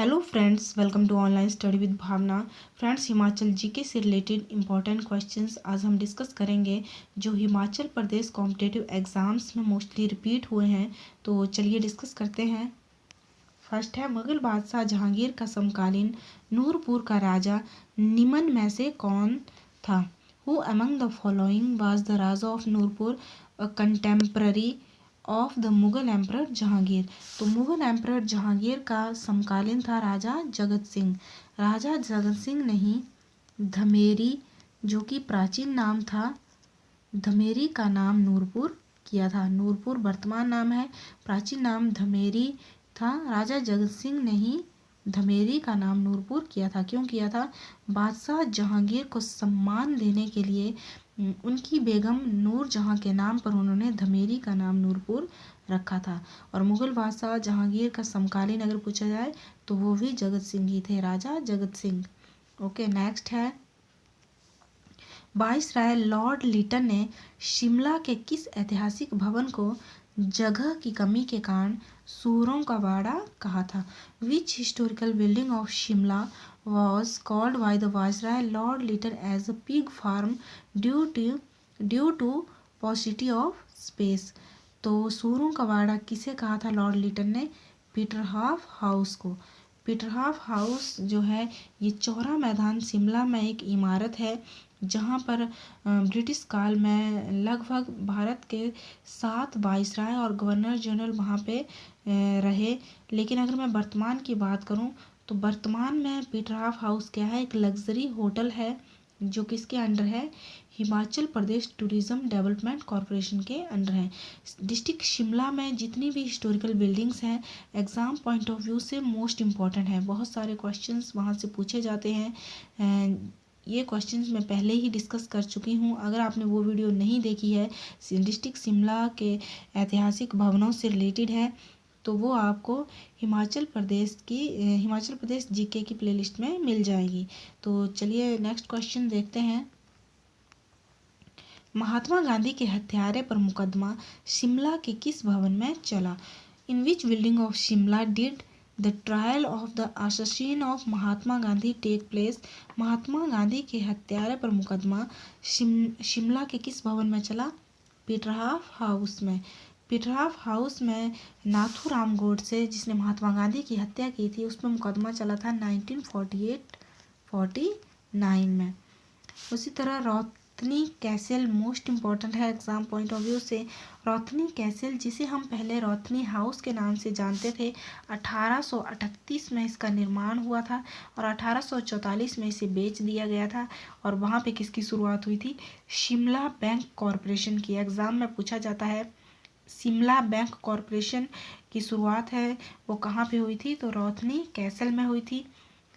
Hello friends, welcome to online study with Bhavna. Friends, Himachal GK से related important questions आज हम discuss करेंगे जो हिमाचल प्रदेश कॉम्पिटिटिव एग्जाम्स में मोस्टली रिपीट हुए हैं। तो चलिए डिस्कस करते हैं। फर्स्ट है, मुगल बादशाह जहांगीर का समकालीन नूरपुर का राजा निमन में से कौन था? Who among the following was the raja of Nurpur, a contemporary of the Mughal emperor Jahangir? तो मुगल एम्परर जहांगीर का समकालीन था राजा जगत सिंह। राजा जगत सिंह नहीं, धमेरी जो कि प्राचीन नाम था, धमेरी का नाम नूरपुर किया था। नूरपुर वर्तमान नाम है, प्राचीन नाम धमेरी था। राजा जगत सिंह ने ही धमेरी का नाम नूरपुर किया था। क्यों किया था? बादशाह जहांगीर को सम्मान देने के लिए उनकी बेगम नूर जहां के नाम पर उन्होंने धमेरी का नाम नूरपुर रखा था। और मुगल बादशाह जहांगीर का समकालीन अगर पूछा जाए तो वो भी जगत सिंह ही थे, राजा जगत सिंह। ओके, नेक्स्ट है, वाइसराय लॉर्ड लिटन ने शिमला के किस ऐतिहासिक भवन को जगह की कमी के कारण सूरों का बाड़ा कहा था? विच historical building of Shimla was called by the Viceroy Lord Lytton as a pig farm due to paucity of space? तो सूरों का बाड़ा किसे कहा था लॉर्ड लिटन ने? पीटरहाफ हाउस को। पीटरहाफ हाउस जो है ये चौरा मैदान शिमला में एक इमारत है जहाँ पर ब्रिटिश काल में लगभग भारत के 7 वाइसराय और गवर्नर जनरल वहाँ पे रहे। लेकिन अगर मैं वर्तमान की बात करूँ तो वर्तमान में पीटरहाफ हाउस क्या है? एक लग्जरी होटल है जो किसके अंडर है? Himachal Pradesh tourism development corporation के अंडर है। डिस्ट्रिक्ट शिमला में जितनी भी हिस्टोरिकल बिल्डिंग्स हैं एग्ज़ाम पॉइंट ऑफ व्यू से मोस्ट इम्पॉर्टेंट है। बहुत सारे क्वेश्चंस वहाँ से पूछे जाते हैं। ये क्वेश्चंस मैं पहले ही डिस्कस कर चुकी हूँ। अगर आपने वो वीडियो नहीं देखी है, डिस्ट्रिक्ट शिमला के ऐतिहासिक भवनों से रिलेटेड है, तो वो आपको हिमाचल प्रदेश जीके की प्लेलिस्ट में मिल जाएगी। तो चलिए नेक्स्ट क्वेश्चन देखते हैं। महात्मा गांधी के हत्यारे पर मुकदमा शिमला के किस भवन में चला? In which building of Shimla did the trial of the assassin of Mahatma Gandhi take place? Mahatma Gandhi के हत्यारे पर मुकदमा शिमला के किस भवन में चला? पीटरहाफ हाउस में। पीटरहाफ हाउस में नाथूराम गोडसे जिसने महात्मा गांधी की हत्या की थी उस पर मुकदमा चला था 1948-49 में। उसी तरह रॉथनी कैसल मोस्ट इम्पॉर्टेंट है एग्जाम पॉइंट ऑफ व्यू से। रॉथनी कैसल जिसे हम पहले रॉथनी हाउस के नाम से जानते थे, 1838 में इसका निर्माण हुआ था और 1844 में इसे बेच दिया गया था। और वहाँ पे किसकी शुरुआत हुई थी? शिमला बैंक कॉरपोरेशन की। एग्ज़ाम में पूछा जाता है शिमला बैंक कॉरपोरेशन की शुरुआत है वो कहाँ पे हुई थी? तो रॉथनी कैसल में हुई थी।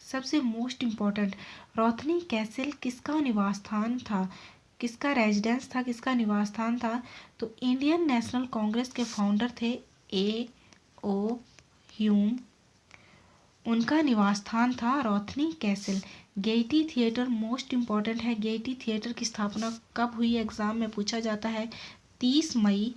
सबसे मोस्ट इम्पॉर्टेंट, रॉथनी कैसल किसका निवास स्थान था? किसका रेजिडेंस था, किसका निवास स्थान था? तो इंडियन नेशनल कांग्रेस के फाउंडर थे A.O. ह्यूम, उनका निवास स्थान था Rothney castle. Gaiety theatre most important है। गेयटी थिएटर की स्थापना कब हुई? एग्जाम में पूछा जाता है 30 मई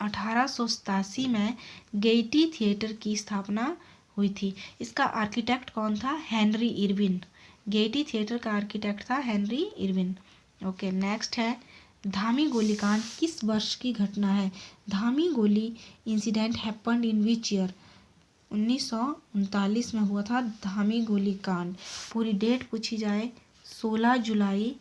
1887 में गेयटी थिएटर की स्थापना हुई थी। इसका आर्किटेक्ट कौन था? Henry Irwin. गेयटी थिएटर का आर्किटेक्ट था हेनरी इरविन। ओके, नेक्स्ट है, धामी गोलीकांड किस वर्ष की घटना है? धामी गोली incident happened in which year? 1939 में हुआ था धामी गोलीकांड। पूरी डेट पूछी जाए 16 जुलाई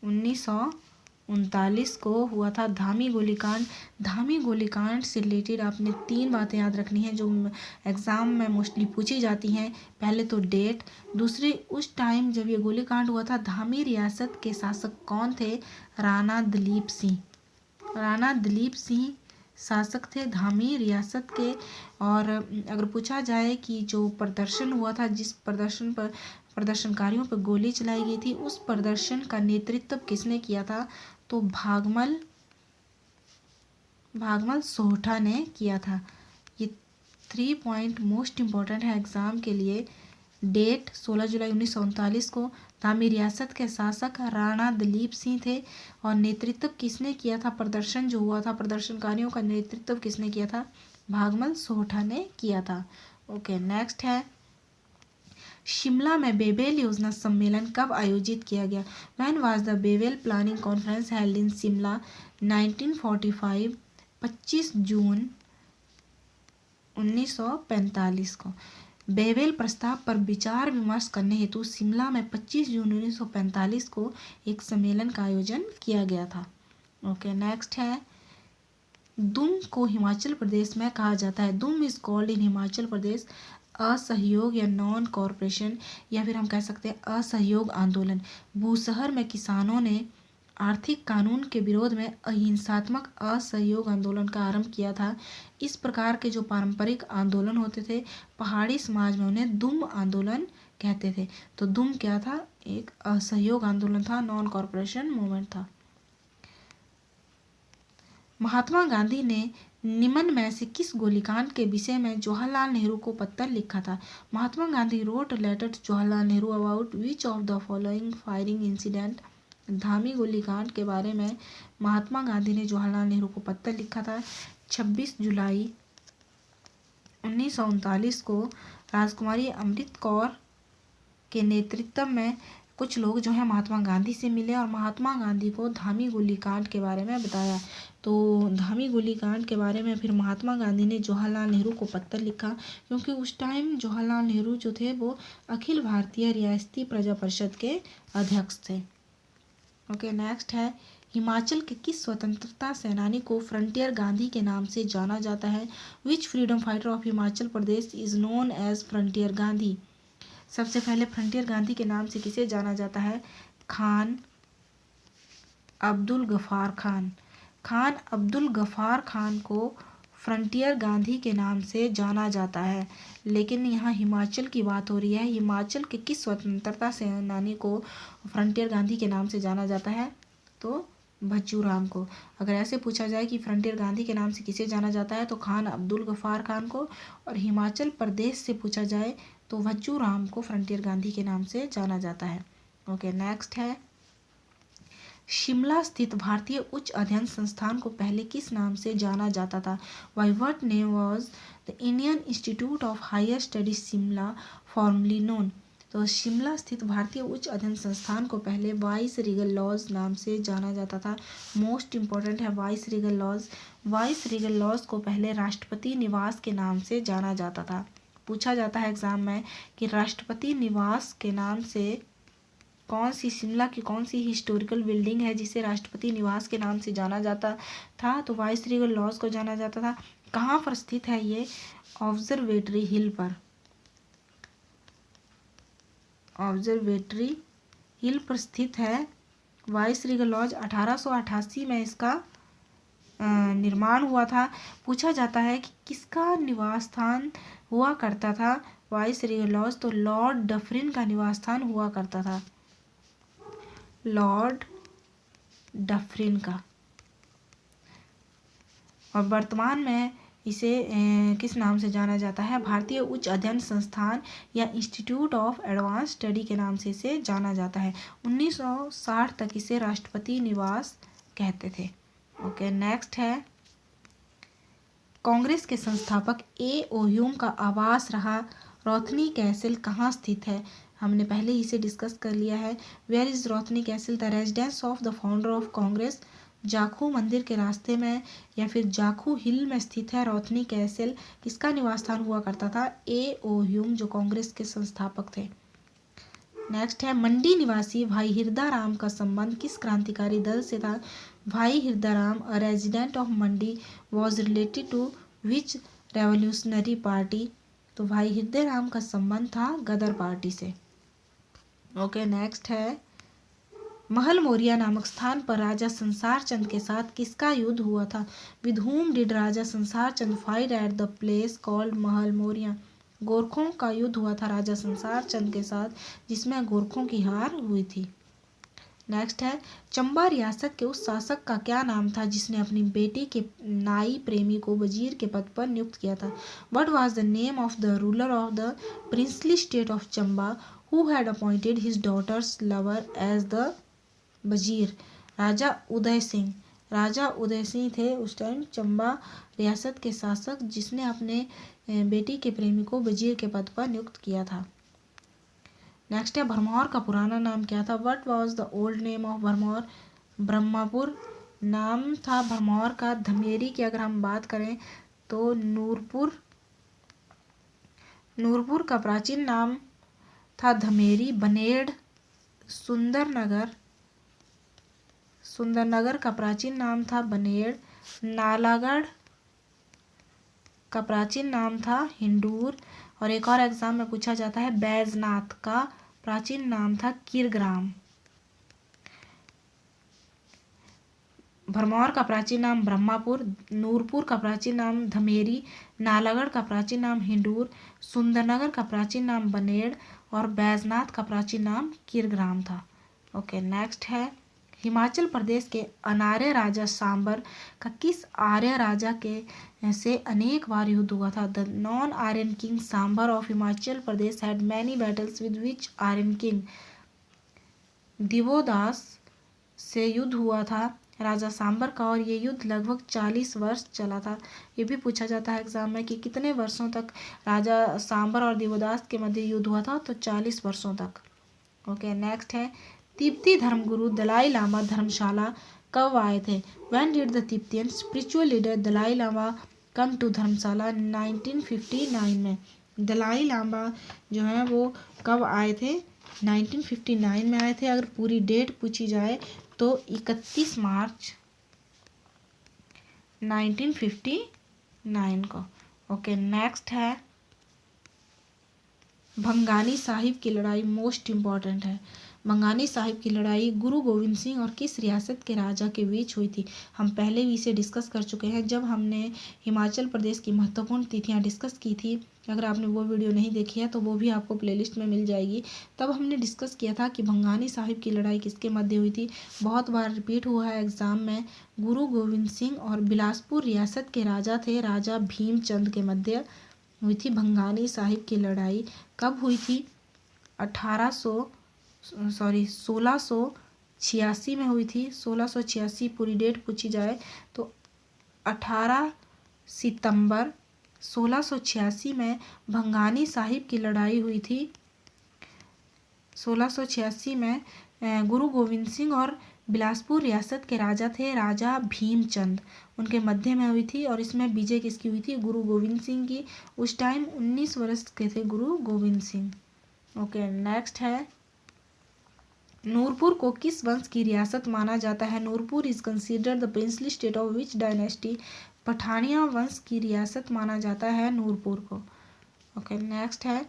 1939 को हुआ था धामी गोलीकांड। धामी गोलीकांड से रिलेटेड आपने 3 बातें याद रखनी है जो एग्ज़ाम में मोस्टली पूछी जाती हैं। पहले तो डेट, दूसरी उस टाइम जब ये गोलीकांड हुआ था धामी रियासत के शासक कौन थे? राणा दलीप सिंह। राणा दलीप सिंह शासक थे धामी रियासत के। और अगर पूछा जाए कि जो प्रदर्शन हुआ था, जिस प्रदर्शन पर प्रदर्शनकारियों पर गोली चलाई गई थी, उस प्रदर्शन का नेतृत्व किसने किया था? तो भागमल सोहठा ने किया था। ये 3 पॉइंट मोस्ट इम्पॉर्टेंट है एग्जाम के लिए। डेट 16 जुलाई 1939 को, धामी रियासत के शासक राणा दलीप सिंह थे और नेतृत्व किसने किया था? प्रदर्शन जो हुआ था, प्रदर्शनकारियों का नेतृत्व किसने किया था? भागमल सोहठा ने किया था। ओके नेक्स्ट है शिमला में बेबेल योजना सम्मेलन कब आयोजित किया गया? When was the Wavell planning conference held in Shimla? 1945 25 जून 1945 को। बेबेल प्रस्ताव पर विचार विमर्श करने हेतु शिमला में 25 जून 1945 को एक सम्मेलन का आयोजन किया गया था। ओके नेक्स्ट है दुम को हिमाचल प्रदेश में कहा जाता है। दुम is called in Himachal Pradesh असहयोग या नॉन कॉरपोरेशन, या फिर हम कह सकते हैं असहयोग आंदोलन। बूसहर में किसानों ने आर्थिक कानून के विरोध में अहिंसात्मक असहयोग आंदोलन का आरंभ किया था। इस प्रकार के जो पारंपरिक आंदोलन होते थे पहाड़ी समाज में उन्हें दुम आंदोलन कहते थे। तो दुम क्या था? एक असहयोग आंदोलन था, नॉन कॉरपोरेशन मूवमेंट था। महात्मा गांधी ने निम्न में से किस गोलीकांड के विषय में जवाहरलाल नेहरू को पत्र लिखा था? Mahatma Gandhi wrote letter to Jawaharlal Nehru about which of the following firing incident? Dhami गोलीकांड के बारे में महात्मा गांधी ने जवाहरलाल नेहरू को पत्र लिखा था। 26 जुलाई 1939 को राजकुमारी अमृत कौर के नेतृत्व में कुछ लोग जो है महात्मा गांधी से मिले और महात्मा गांधी को धामी गोलीकांड के बारे में बताया। तो धामी गोलीकांड के बारे में फिर महात्मा गांधी ने जवाहरलाल नेहरू को पत्र लिखा, क्योंकि उस टाइम जवाहरलाल नेहरू जो थे वो अखिल भारतीय रियासती प्रजा परिषद के अध्यक्ष थे। ओके नेक्स्ट है हिमाचल के किस स्वतंत्रता सेनानी को फ्रंटियर गांधी के नाम से जाना जाता है? Which freedom fighter of Himachal Pradesh is known as frontier Gandhi? सबसे पहले फ्रंटियर गांधी के नाम से किसे जाना जाता है? खान अब्दुल गफार खान। खान अब्दुल गफार खान को फ्रंटियर गांधी के नाम से जाना जाता है। लेकिन यहाँ हिमाचल की बात हो रही है। हिमाचल के किस स्वतंत्रता सेनानी को फ्रंटियर गांधी के नाम से जाना जाता है? तो भज्जू राम को। अगर ऐसे पूछा जाए कि फ्रंटियर गांधी के नाम से किसे जाना जाता है तो खान अब्दुल गफार खान को, और हिमाचल प्रदेश से पूछा जाए तो भज्जू राम को फ्रंटियर गांधी के नाम से जाना जाता है। ओके नेक्स्ट है शिमला स्थित भारतीय उच्च अध्ययन संस्थान को पहले किस नाम से जाना जाता था? By what name was the Indian Institute of Higher Studies Shimla formally known? तो शिमला स्थित भारतीय उच्च अध्ययन संस्थान को पहले वाइस रीगल लॉज नाम से जाना जाता था। मोस्ट इम्पोर्टेंट है viceregal lodge. Viceregal lodge को पहले राष्ट्रपति निवास के नाम से जाना जाता था। पूछा जाता है एग्जाम में कि राष्ट्रपति निवास के नाम से कौन सी शिमला की कौन सी हिस्टोरिकल बिल्डिंग है जिसे राष्ट्रपति निवास के नाम से जाना जाता था? तो वाइस रीगल लॉज को जाना जाता था। कहाँ पर स्थित है ये? ऑब्जर्वेटरी हिल पर। ऑब्जर्वेटरी हिल पर स्थित है वाइस रीगल लॉज। 1888 में इसका निर्माण हुआ था। पूछा जाता है कि किसका निवास स्थान हुआ करता था वाइस रीगल लॉज? तो लॉर्ड डफरिन का निवास स्थान हुआ करता था, लॉर्ड डफरिन का। और वर्तमान में इसे किस नाम से जाना जाता है? भारतीय उच्च अध्ययन संस्थान या इंस्टीट्यूट ऑफ एडवांस स्टडी के नाम से इसे जाना जाता है। 1960 तक इसे राष्ट्रपति निवास कहते थे। ओके नेक्स्ट है कांग्रेस के संस्थापक ए.ओ. ह्यूम का आवास रहा रोथनी कैसल कहाँ स्थित है? हमने पहले ही इसे डिस्कस कर लिया है। Where is Rothney castle? The residence of the founder of Congress. Jakhu मंदिर के रास्ते में या फिर जाखू हिल में स्थित है रोथनी कैसल। किसका निवास स्थान हुआ करता था? ए.ओ. ह्यूम जो कांग्रेस के संस्थापक थे। नेक्स्ट है मंडी निवासी भाई हिरदाराम का संबंध किस क्रांतिकारी दल से था? Bhai Hirdaram a resident of Mandi was related to which revolutionary party? तो भाई हिरदाराम का संबंध था गदर पार्टी से। ओके नेक्स्ट है महल मोरिया नामक स्थान पर राजा संसार चंद के साथ किसका युद्ध हुआ था? With whom did Raja Sansar Chand fight at the place called Mahal Moria? गोरखों का युद्ध हुआ था राजा संसार चंद के साथ, जिसमें गोरखों की हार हुई थी। नेक्स्ट है चंबा रियासत के उस शासक का क्या नाम था जिसने अपनी बेटी के नाई प्रेमी को वजीर के पद पर नियुक्त किया था? What was the name of the ruler of the princely state of Chamba who had appointed his daughter's lover as the wazir? Raja Uday Singh. राजा उदय सिंह थे उस टाइम चंबा रियासत के शासक, जिसने अपने बेटी के प्रेमी को वजीर के पद पर नियुक्त किया था। नेक्स्ट है भरमौर का पुराना नाम क्या था? What was the old name of Bharmour? Brahmapur नाम था भरमौर का। धमेरी की अगर हम बात करें तो नूरपुर का प्राचीन नाम था धमेरी। बनेड़ सुंदरनगर का प्राचीन नाम था बनेड़। नालागढ़ का प्राचीन नाम था हिंडूर। और एक और एग्जाम में पूछा जाता है बैजनाथ का प्राचीन नाम था कीरग्राम। भरमौर का प्राचीन नाम ब्रह्मपुर, नूरपुर का प्राचीन नाम धमेरी, नालागढ़ का प्राचीन नाम हिंडूर, सुंदरनगर का प्राचीन नाम बनेड़ और बैजनाथ का प्राचीन नाम कीरग्राम था। ओके, नेक्स्ट है हिमाचल प्रदेश के अनार्य राजा सांबर का किस आर्य राजा के से अनेक बार युद्ध हुआ था? The non Aryan king Shambar of Himachal Pradesh had many battles with which Aryan king? Divodas से युद्ध हुआ था राजा सांबर का, और ये युद्ध लगभग 40 वर्ष चला था। ये भी पूछा जाता है एग्जाम में कि कितने वर्षों तक राजा सांबर और दिवोदास के मध्य युद्ध हुआ था? तो 40 वर्षों तक। ओके, नेक्स्ट है तिब्बती धर्मगुरु दलाई लामा धर्मशाला कब आए थे? When did the Tibetan spiritual leader Dalai Lama come to Dharamshala? 1959 में। दलाई लामा जो है वो कब आए थे? 1959 में आए थे। अगर पूरी डेट पूछी जाए तो 31 मार्च 1959 को। ओके, नेक्स्ट है भंगानी साहिब की लड़ाई मोस्ट इम्पॉर्टेंट है। भंगानी साहिब की लड़ाई गुरु गोविंद सिंह और किस रियासत के राजा के बीच हुई थी? हम पहले भी इसे डिस्कस कर चुके हैं जब हमने हिमाचल प्रदेश की महत्वपूर्ण तिथियां डिस्कस की थी। अगर आपने वो वीडियो नहीं देखी है तो वो भी आपको प्लेलिस्ट में मिल जाएगी। तब हमने डिस्कस किया था कि भंगानी साहिब की लड़ाई किसके मध्य हुई थी। बहुत बार रिपीट हुआ है एग्जाम में। गुरु गोविंद सिंह और बिलासपुर रियासत के राजा थे राजा भीमचंद के मध्य हुई थी भंगानी साहिब की लड़ाई। कब हुई थी? 1686 में हुई थी। 1686 पूरी डेट पूछी जाए तो 18 सितंबर 1686 में भंगानी साहिब की लड़ाई हुई थी। 1686 में गुरु गोविंद सिंह और बिलासपुर रियासत के राजा थे राजा भीमचंद, उनके मध्य में हुई थी। और इसमें विजय किसकी हुई थी? गुरु गोविंद सिंह की। उस टाइम 19 वर्ष के थे गुरु गोविंद सिंह। ओके, नेक्स्ट है नूरपुर को किस वंश की रियासत माना जाता है? Nurpur is considered the princely state of which dynasty? Pathania वंश की रियासत माना जाता है नूरपुर को। ओके, नेक्स्ट है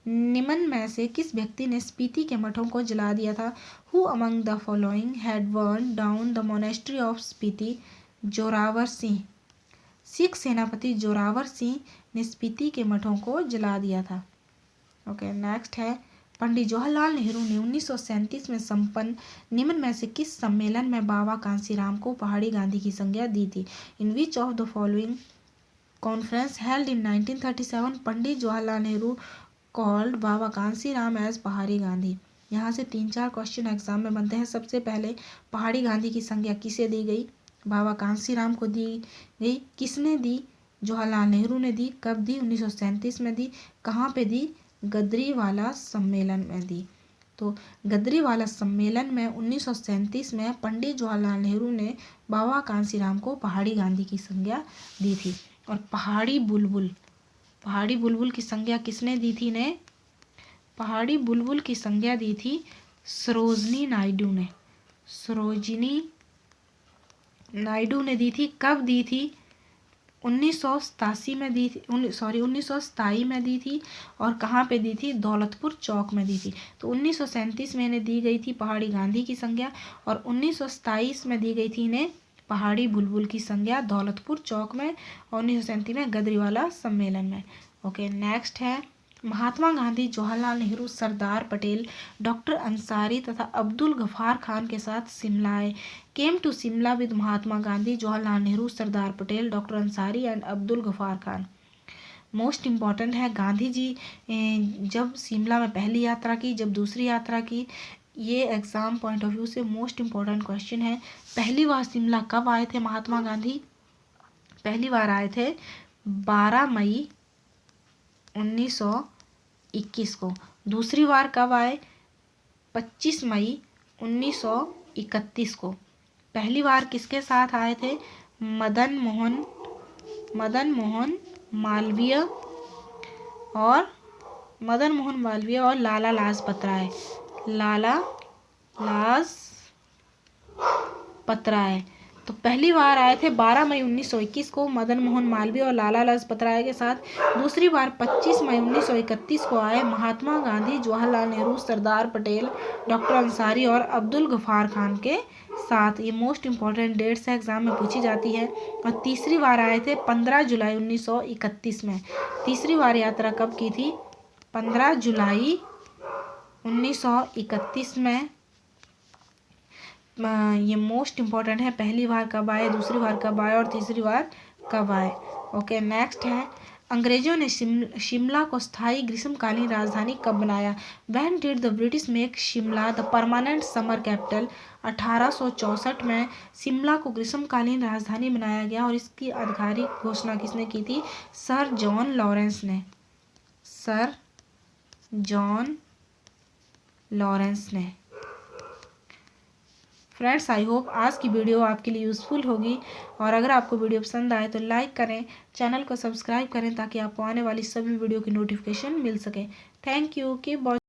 निम्न में से किस व्यक्ति ने स्पीति के मठों को जला दिया था? Who among the following had burn down the monastery of Spiti? Zorawar Singh. Sikh सेनापति जोरावर सिंह ने स्पीति के मठों को जला दिया था। ओके, नेक्स्ट है पंडित जवाहरलाल नेहरू ने 1937 में संपन्न निम्न में से किस सम्मेलन में बाबा कांसीराम को पहाड़ी गांधी की संज्ञा दी थी? In which of the following conference held in 1937 Pandit Jawaharlal Nehru called Baba Kanshiram as Pahari Gandhi? यहाँ से 3-4 क्वेश्चन एग्जाम में बनते हैं। सबसे पहले पहाड़ी गांधी की संज्ञा किसे दी गई? बाबा कांसीराम को दी गई। किसने दी? जवाहरलाल नेहरू ने दी। कब दी? 1937 में दी। कहाँ पे दी? गदरीवाला सम्मेलन में दी। तो गदरीवाला सम्मेलन में 1937 में पंडित जवाहरलाल नेहरू ने बाबा कांसीराम को पहाड़ी गांधी की संज्ञा दी थी। और पहाड़ी बुलबुल की संज्ञा किसने दी थी? पहाड़ी बुलबुल की संज्ञा दी थी सरोजिनी नायडू ने दी थी। कब दी थी? 1987 में दी थी। 1927 में दी थी। और कहाँ पे दी थी? दौलतपुर चौक में दी थी। तो 1937 में इन्हें दी गई थी पहाड़ी गांधी की संज्ञा, और 1927 में दी गई थी इन्हें पहाड़ी बुलबुल की संज्ञा दौलतपुर चौक में, और 1937 में गदरीवाला सम्मेलन में। ओके, नेक्स्ट है महात्मा गांधी, जवाहरलाल नेहरू, सरदार पटेल, डॉक्टर अंसारी तथा अब्दुल गफार खान के साथ शिमला आए। Came to Shimla with Mahatma Gandhi, Jawaharlal Nehru, Sardar Patel, doctor Ansari and Abdul Gaffar Khan. Most important है गांधी जी जब शिमला में पहली यात्रा की, जब दूसरी यात्रा की, ये एग्ज़ाम पॉइंट ऑफ व्यू से मोस्ट इम्पॉर्टेंट क्वेश्चन है। पहली बार शिमला कब आए थे महात्मा गांधी? पहली बार आए थे 12 मई 1921 को। दूसरी बार कब आए? 25 मई 1931 को। पहली बार किसके साथ आए थे? मदन मोहन मालवीय और लाला लाजपत राय। तो पहली बार आए थे 12 मई 1921 को मदन मोहन मालवीय और लाला लाजपत राय के साथ। दूसरी बार 25 मई 1931 को आए महात्मा गांधी, जवाहरलाल नेहरू, सरदार पटेल, डॉक्टर अंसारी और अब्दुल गफ्फार खान के साथ। ये मोस्ट इम्पॉर्टेंट डेट्स है, एग्जाम में पूछी जाती है। और तीसरी बार आए थे 15 जुलाई 1931 में। तीसरी बार यात्रा कब की थी? 15 जुलाई 1931 में। ये मोस्ट इम्पॉर्टेंट है, पहली बार कब आए, दूसरी बार कब आए और तीसरी बार कब आए। ओके, नेक्स्ट है, अंग्रेजों ने शिमला को स्थायी ग्रीष्मकालीन राजधानी कब बनाया? When did the British make Shimla the permanent summer capital? 1864 में शिमला को ग्रीष्मकालीन राजधानी बनाया गया और इसकी आधिकारिक घोषणा किसने की थी? सर जॉन लॉरेंस ने। फ्रेंड्स, आई होप आज की वीडियो आपके लिए यूज़फुल होगी, और अगर आपको वीडियो पसंद आए तो लाइक करें, चैनल को सब्सक्राइब करें ताकि आपको आने वाली सभी वीडियो की नोटिफिकेशन मिल सके। Thank you, keep watching.